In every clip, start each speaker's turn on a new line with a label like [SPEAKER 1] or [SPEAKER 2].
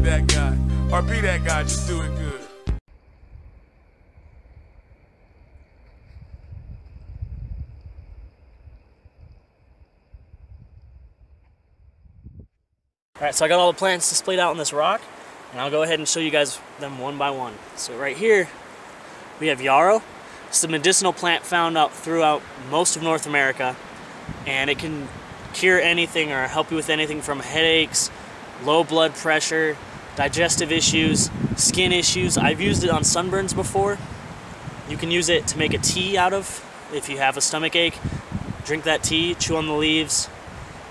[SPEAKER 1] that guy. Or be that guy, just do it good.
[SPEAKER 2] Alright, so I got all the plants displayed out on this rock, and I'll go ahead and show you guys them one by one. So right here, we have yarrow. It's a medicinal plant found out throughout most of North America, and it can cure anything or help you with anything from headaches, low blood pressure, digestive issues, skin issues. I've used it on sunburns before. You can use it to make a tea out of if you have a stomach ache. Drink that tea, chew on the leaves.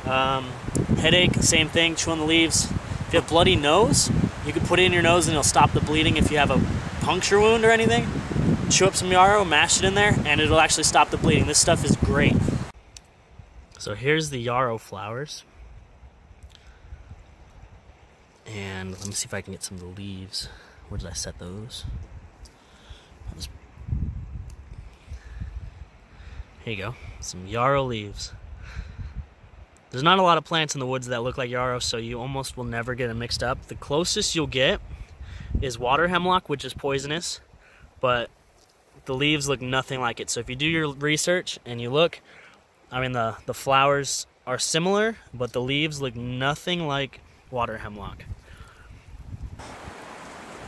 [SPEAKER 2] Headache, same thing, chew on the leaves. If you have bloody nose, you can put it in your nose and it'll stop the bleeding. If you have a puncture wound or anything, chew up some yarrow, mash it in there, and it'll actually stop the bleeding. This stuff is great. So here's the yarrow flowers. And let me see if I can get some of the leaves. Where did I set those? Here you go, some yarrow leaves. There's not a lot of plants in the woods that look like yarrow, so you almost will never get them mixed up. The closest you'll get is water hemlock, which is poisonous, but the leaves look nothing like it. So if you do your research and you look, I mean the flowers are similar, but the leaves look nothing like water hemlock.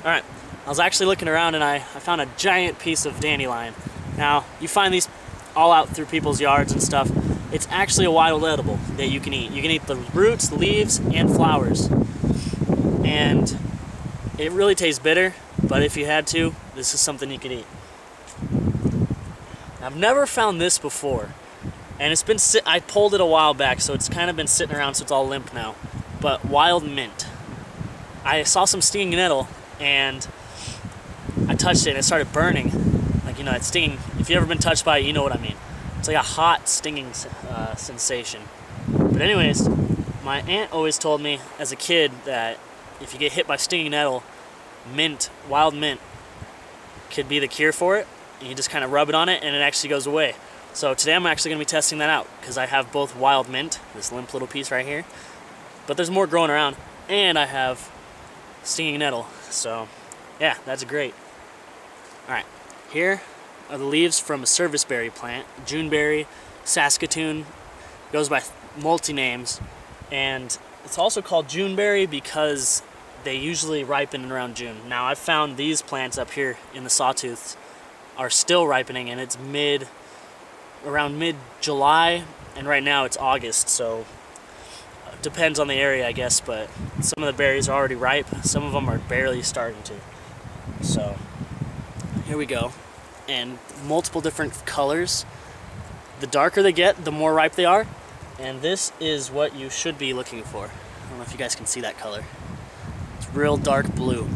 [SPEAKER 2] Alright, I was actually looking around and I found a giant piece of dandelion. Now, you find these all out through people's yards and stuff. It's actually a wild edible that you can eat. You can eat the roots, the leaves, and flowers. And it really tastes bitter, but if you had to, this is something you could eat. I've never found this before, and it's been I pulled it a while back, so it's kind of been sitting around, so it's all limp now. But wild mint. I saw some stinging nettle, and I touched it, and it started burning. Like, you know, it's stinging. If you've ever been touched by it, you know what I mean. It's like a hot, stinging sensation. But anyways, my aunt always told me as a kid that if you get hit by stinging nettle, mint, wild mint, could be the cure for it. And you just kind of rub it on it and it actually goes away. So today I'm actually going to be testing that out because I have both wild mint, this limp little piece right here, but there's more growing around, and I have stinging nettle. So yeah, that's great. Alright, here are the leaves from a serviceberry plant, Juneberry, Saskatoon, goes by multi-names, and it's also called Juneberry because they usually ripen around June. Now I've found these plants up here in the Sawtooths are still ripening, and it's around mid-July, and right now it's August, so it depends on the area, I guess, but some of the berries are already ripe, some of them are barely starting to. So here we go. And multiple different colors. The darker they get, the more ripe they are. And this is what you should be looking for. I don't know if you guys can see that color. It's real dark blue.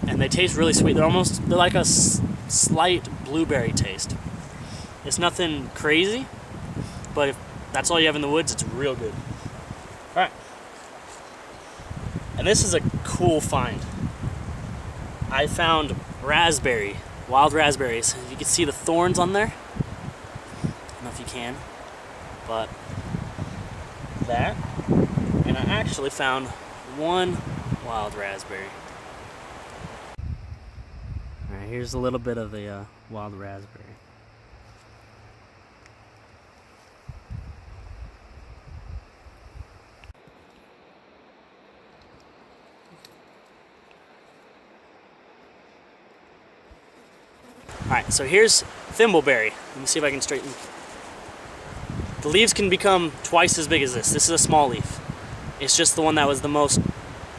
[SPEAKER 2] And they taste really sweet. They're like a slight blueberry taste. It's nothing crazy, but if that's all you have in the woods, it's real good. Alright. And this is a cool find. I found raspberry, wild raspberries. You can see the thorns on there. I don't know if you can, but that. And I actually found one wild raspberry. Alright, here's a little bit of the wild raspberry. Alright, so here's thimbleberry. Let me see if I can straighten. The leaves can become twice as big as this. This is a small leaf. It's just the one that was the most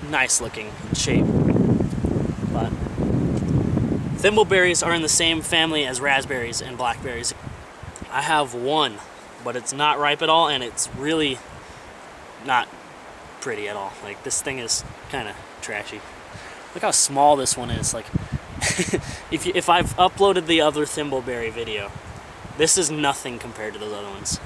[SPEAKER 2] nice looking in shape. But thimbleberries are in the same family as raspberries and blackberries. I have one, but it's not ripe at all, and it's really not pretty at all. Like, this thing is kind of trashy. Look how small this one is. Like, if I've uploaded the other thimbleberry video, this is nothing compared to those other ones.